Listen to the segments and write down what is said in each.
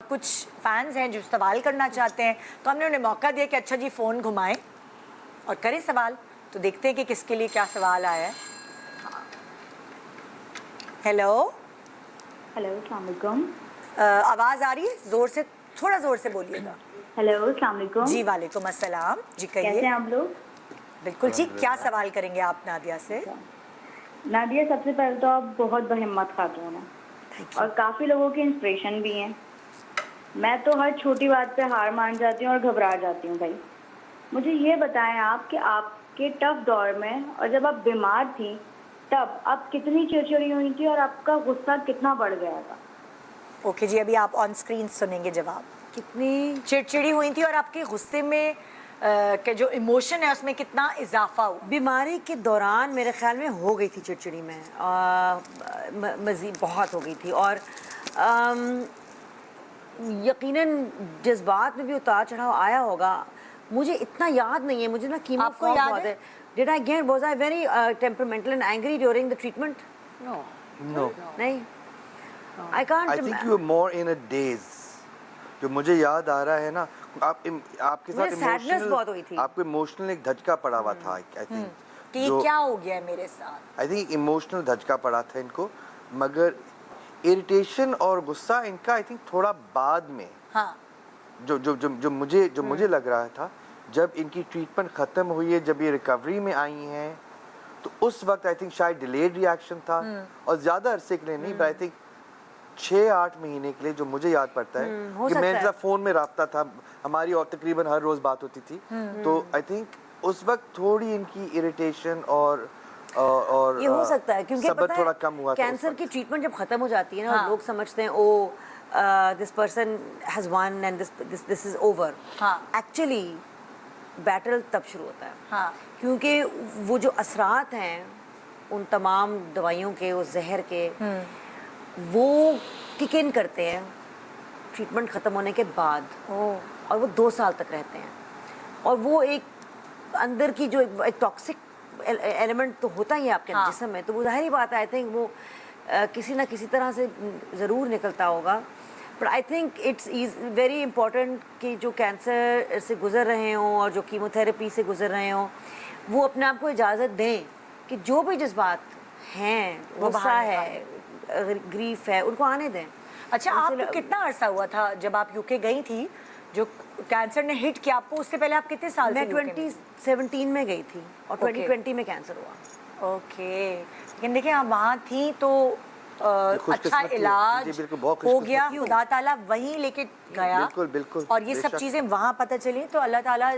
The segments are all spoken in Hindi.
कुछ फैंस हैं जो सवाल करना चाहते हैं, तो हमने उन्हें मौका दिया कि अच्छा जी फ़ोन घुमाएं और करें सवाल। तो देखते हैं कि किसके लिए क्या सवाल आया है। हेलो, हेलो, अस्सलाम वालेकुम। आवाज़ आ रही है? ज़ोर से, थोड़ा ज़ोर से बोलिएगा। हेलो, अस्सलाम वालेकुम। जी वालेकुम अस्सलाम। जी कैसे कहिए। हैं आप लोग? बिल्कुल ठीक। क्या सवाल करेंगे आप नादिया से? अच्छा। नादिया, सबसे पहले तो आप बहुत बहिम्मत खातून हैं और काफ़ी लोगों की इंस्पिरेशन भी हैं। मैं तो हर छोटी बात पे हार मान जाती हूँ और घबरा जाती हूँ भाई। मुझे ये बताएं आप कि आपके टफ दौर में और जब आप बीमार थी तब आप कितनी चिड़चिड़ी हुई थी और आपका गुस्सा कितना बढ़ गया था? ओके जी, अभी आप ऑन स्क्रीन सुनेंगे जवाब। कितनी चिड़चिड़ी हुई थी और आपके गुस्से में के जो इमोशन है उसमें कितना इजाफा हुआ? बीमारी के दौरान मेरे ख्याल में हो गई थी चिड़चिड़ी में, मज़ीद बहुत हो गई थी। और यकीनन जज्बात में भी उतार चढ़ाव आया होगा। मुझे इतना याद नहीं है, मुझे ना कीमो आपको फॉग याद बहुत है? है। Did I get, was I very temperamental and angry during the treatment? No. No, नहीं, I can't. I think you were more in a daze. जो मुझे याद आ रहा है ना, आपके साथ मुझे sadness बहुत हुई थी। आपको इमोशनल एक धचका पड़ा हुआ था, आई थिंक। कि ये क्या हो गया है मेरे साथ? आई थिंक इमोशनल धचका पड़ा था इनको, मगर इरिटेशन और गुस्सा इनका आई थिंक थोड़ा बाद में। हाँ। जो मुझे लग रहा था, जब इनकी ट्रीटमेंट ख़त्म हुई है, जब ये रिकवरी में आई हैं, तो उस वक्त आई थिंक शायद डिलेड रिएक्शन था और ज़्यादा अरसे के लिए नहीं, बट आई थिंक 6-8 महीने के लिए, जो मुझे याद पड़ता है हो कि सकता मैं है। जब फ़ोन में रब्ता था, हमारी और तकरीबन हर रोज़ बात होती थी, तो आई थिंक उस वक्त थोड़ी इनकी इरिटेशन और ये हो सकता है क्योंकि सब्र पता थोड़ा है कम हुआ था उस कैंसर वक्त। की ट्रीटमेंट जब खत्म हो जाती है ना, हाँ। और लोग समझते हैं oh this person has won and this is over. हाँ। एक्चुअली बैटल तब शुरू होता है। हाँ। क्योंकि वो जो असरात हैं उन तमाम दवाइयों के, उस जहर के, वो किक इन करते हैं ट्रीटमेंट ख़त्म होने के बाद। और वो 2 साल तक रहते हैं। और वो एक अंदर की जो एक टॉक्सिक एलिमेंट तो होता ही है आपके हाँ। जिस्म में, तो वो ज़ाहिर बात है, आई थिंक वो किसी ना किसी तरह से ज़रूर निकलता होगा। But I think it's very important कि जो कैंसर से गुज़र रहे हों और जो कीमोथेरेपी से गुज़र रहे हों, वो अपने आप को इजाज़त दें कि जो भी जज्बात हैं, वो गुस्सा बाहर है, ग्रीफ है, उनको आने दें। अच्छा, आपको कितना अरसा हुआ था जब आप यूके गई थी, जो कैंसर ने हिट किया आपको? उससे पहले आप कितने साल से मैं यूके में? 2017 में गई थी और Okay. 2020 में कैंसर हुआ। ओके, लेकिन देखिए आप वहाँ थी तो अच्छा खुशकिस्मती हो। इलाज जी, बिल्कुल, बहुत हो खुशकिस्मती गया, हो। खुदा ताला वहीं लेके गया। बिल्कुल, बिल्कुल, और ये सब बेशक। चीज़ें वहाँ पता चली, तो अल्लाह ताला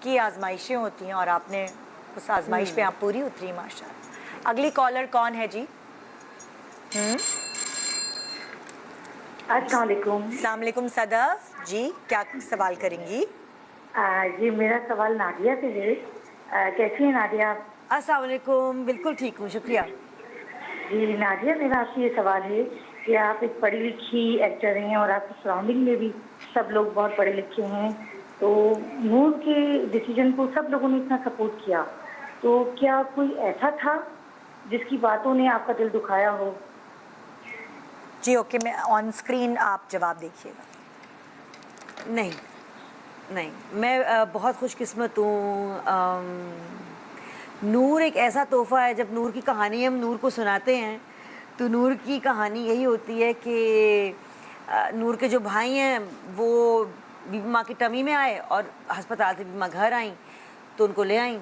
की आजमाइशें होती हैं और आपने उस आजमाइश पे आप पूरी उतरी माशाल्लाह। अगली कॉलर कौन है जी? अस्सलाम वालेकुम। अस्सलाम वालेकुम सदफ जी, क्या सवाल करेंगी? जी, मेरा सवाल नादिया से है। कैसी हैं नादिया आप? अस्सलाम वालेकुम, बिल्कुल ठीक हूँ, शुक्रिया। जी नादिया, मेरा आपसे ये सवाल है कि आप एक पढ़ी लिखी एक्टर हैं और आपकी सराउंडिंग में भी सब लोग बहुत पढ़े लिखे हैं, तो नूर के डिसीजन को सब लोगों ने इतना सपोर्ट किया, तो क्या कोई ऐसा था जिसकी बातों ने आपका दिल दुखाया हो? जी ओके, मैं ऑन स्क्रीन आप जवाब देखिएगा। नहीं, नहीं, मैं बहुत खुशकिस्मत हूँ। नूर एक ऐसा तोहफ़ा है, जब नूर की कहानी हम नूर को सुनाते हैं तो नूर की कहानी यही होती है कि नूर के जो भाई हैं वो बीबी माँ की टमी में आए और अस्पताल से बीबी माँ घर आई तो उनको ले आई।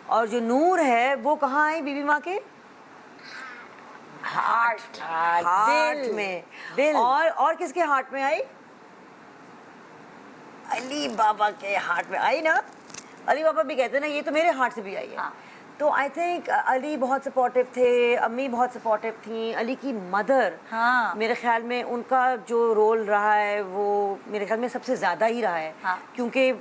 और जो नूर है वो कहाँ आई? बीबी माँ के हार्ट हार्ट में। दिल। और किसके हार्ट में आई? अली बाबा के हार्ट में आई ना। अली बाबा भी कहते हैं ना, ये तो मेरे हार्ट से भी आई है। हाँ। तो आई थिंक अली बहुत सपोर्टिव थे, अम्मी बहुत सपोर्टिव थी। अली की मदर, हाँ। मेरे ख्याल में उनका जो रोल रहा है वो मेरे ख्याल में सबसे ज़्यादा ही रहा है। हाँ। क्योंकि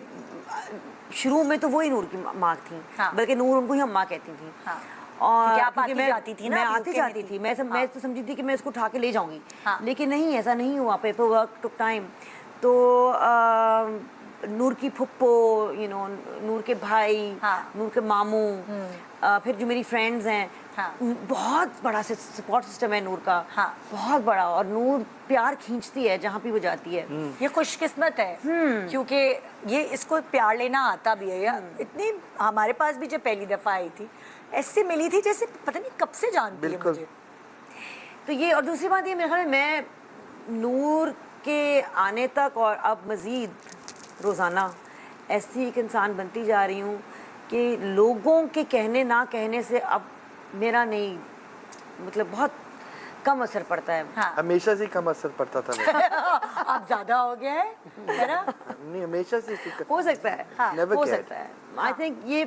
शुरू में तो वही नूर की माँ थी। हाँ। बल्कि नूर उनको ही अम्मा कहती थी। हाँ। और क्योंकि आप क्योंकि आती जाती थी ना, मैं आप आती UK में जाती थी। थी। मैं तो समझी थी कि मैं इसको उठा के ले जाऊंगी। हाँ। लेकिन नहीं, ऐसा नहीं हुआ। Paper work took time. तो नूर की फुप्पो, नूर के भाई, हाँ। नूर के मामू, फिर जो मेरी फ्रेंड्स हैं, हाँ। बहुत बड़ा सपोर्ट सिस्टम है नूर का, हाँ। बहुत बड़ा। और नूर प्यार खींचती है जहाँ भी वो जाती है। ये खुशकिस्मत है क्योंकि ये इसको प्यार लेना आता भी है। इतनी हमारे पास भी जब पहली दफा आई थी ऐसे मिली थी जैसे पता नहीं कब से जानती है बिल्कुल। मुझे। तो ये, और दूसरी बात ये मेरे ख्याल में मैं नूर के आने तक और अब मज़ीद रोज़ाना ऐसी एक इंसान बनती जा रही हूँ कि लोगों के कहने ना कहने से अब मेरा नहीं, मतलब बहुत कम असर पड़ता है। हाँ। हमेशा से ही कम असर पड़ता था मेरा। अब ज्यादा हो गया है ना? नहीं, हमेशा से ही हो सकता है, हाँ, Never हो cared. सकता है। आई थिंक ये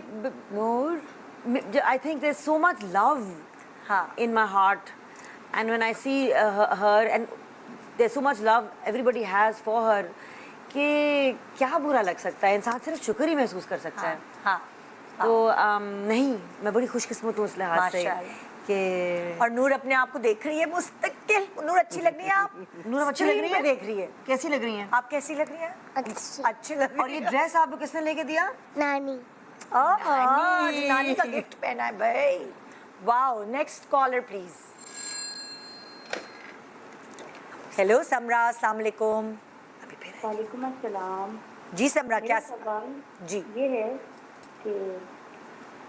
Noor, I think there is so much love हाँ। in my heart, and when I see her, and there's so much love everybody has for her, कि क्या बुरा लग सकता है, इंसान सिर्फ शुक्र ही महसूस कर सकता है। हाँ। तो नहीं, मैं बड़ी खुशकिस्मत हूँ इस लिहाज से माशाल्लाह। कि और नूर अपने आप को देख रही है मुस्तकिल। नूर अच्छी लग रही है आप? नूर अब अच्छी लग Screen रही पे है। देख रही है। कैसी लग रही हैं? आप कैसी लग रही हैं? अच्छी लग और रही ये है। ड्रेस आपको किसने लेके दिया? नानी। नानी। नानी का गिफ्ट पहना है भाई। Wow, next caller please. Hello Samra, अस्सलाम वालेकुम। वालेकुम अस्सलाम। जी समरा, क्या मेरा सवाल जी ये है कि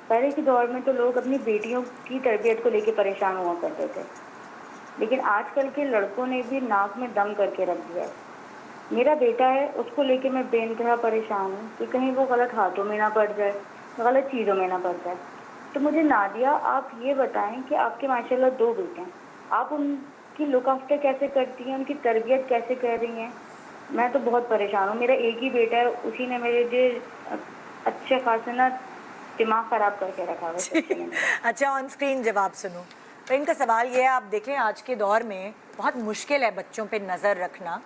पहले के दौर में तो लोग अपनी बेटियों की तरबियत को लेके परेशान हुआ करते थे, लेकिन आजकल के लड़कों ने भी नाक में दम करके रख दिया है। मेरा बेटा है, उसको लेके मैं बेइंतहा परेशान हूँ कि कहीं वो गलत हाथों में ना पड़ जाए, गलत चीज़ों में ना पड़ जाए। तो मुझे नादिया आप ये बताएं कि आपके माशाल्लाह 2 बेटे हैं, आप उनकी लुक आफ्टर कैसे करती हैं, उनकी तरबियत कैसे कर रही हैं? मैं तो बहुत परेशान हूँ। मेरा एक ही बेटा है, उसी ने मेरे जो अच्छे खासे ना दिमाग ख़राब करके रखा हुआ है। अच्छा, ऑन स्क्रीन जवाब सुनो। तो इनका सवाल ये है, आप देखें आज के दौर में बहुत मुश्किल है बच्चों पे नज़र रखना।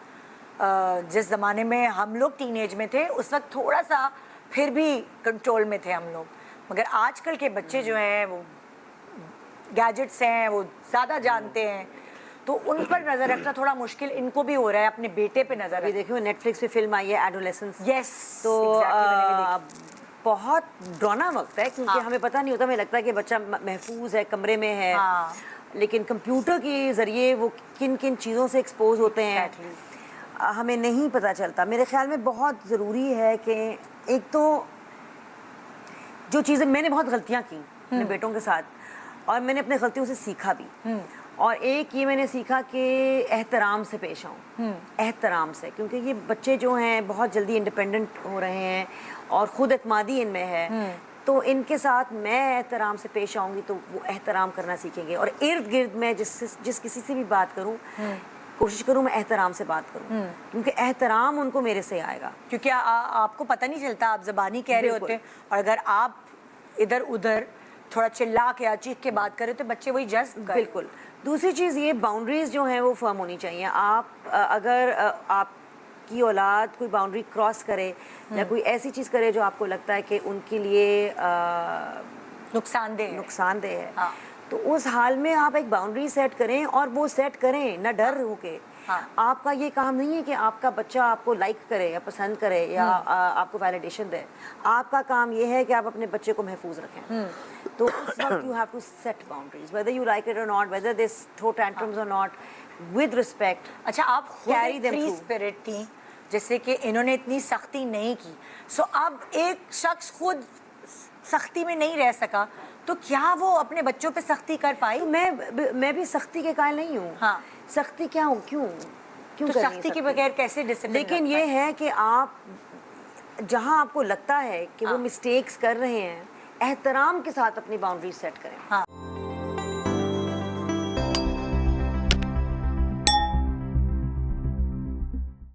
जिस ज़माने में हम लोग टीनेज में थे उस वक्त थोड़ा सा फिर भी कंट्रोल में थे हम लोग, मगर आजकल के बच्चे जो हैं वो गैजेट्स हैं, वो ज़्यादा जानते हैं, तो उन पर नज़र रखना थोड़ा मुश्किल इनको भी हो रहा है। अपने बेटे पे नज़र अभी देखिए नेटफ्लिक्स पे फिल्म आई है एडोलेसेंस। यस, तो बहुत डरावना वक्त है क्योंकि हाँ। हमें पता नहीं होता, हमें लगता है कि बच्चा महफूज है, कमरे में है, हाँ। लेकिन कंप्यूटर के ज़रिए वो किन किन चीज़ों से एक्सपोज होते हैं हमें नहीं पता चलता। मेरे ख्याल में बहुत ज़रूरी है कि एक तो जो चीज़ें मैंने बहुत गलतियाँ की अपने बेटों के साथ और मैंने अपने गलतियों से सीखा भी, और एक ये मैंने सीखा कि एहतराम से पेश आऊँ, एहतराम से, क्योंकि ये बच्चे जो हैं बहुत जल्दी इंडिपेंडेंट हो रहे हैं और ख़ुद एतमादी इनमें है, तो इनके साथ मैं एहतराम से पेश आऊँगी तो वो एहतराम करना सीखेंगे। और इर्द गिर्द में जिस किसी से भी बात करूँ कोशिश करूँ मैं एहतराम से बात करूँ, क्योंकि एहतराम उनको मेरे से आएगा। क्योंकि आपको पता नहीं चलता, आप ज़बानी कह रहे होते हैं और अगर आप इधर उधर थोड़ा चिल्ला के या चीख के बात करें तो बच्चे वही जज बिल्कुल। दूसरी चीज़ ये बाउंड्रीज जो हैं वो फर्म होनी चाहिए। आप अगर आपकी औलाद कोई बाउंड्री क्रॉस करे या कोई ऐसी चीज़ करे जो आपको लगता है कि उनके लिए नुकसानदेह है, हाँ। तो उस हाल में आप एक बाउंड्री सेट करें और वो सेट करें ना डर होके। हाँ। आपका ये काम नहीं है कि आपका बच्चा आपको लाइक करे या पसंद करे या आपको वैलिडेशन दे। आपका काम ये है कि आप अपने बच्चे को महफूज रखें। तो उस वक्त you have to set boundaries, whether you like it or not, whether they throw tantrums or not, with respect. अच्छा, आप खुद Carry एक them फ्री through. स्पिरिट थी, जैसे कि इन्होंने इतनी सख्ती नहीं की, सो अब एक शख्स खुद सख्ती में नहीं रह सका तो क्या वो अपने बच्चों पे सख्ती कर पाई? तो मैं भी सख्ती के कायल नहीं हूँ। हाँ। सख्ती क्या हूँ, क्यों तो करनी है सख्ती के बगैर कैसे डिसिप्लिन? लेकिन ये है कि आप जहाँ आपको लगता है कि वो मिस्टेक्स कर रहे हैं, एहतराम के साथ अपनी बाउंड्री सेट करें। हाँ।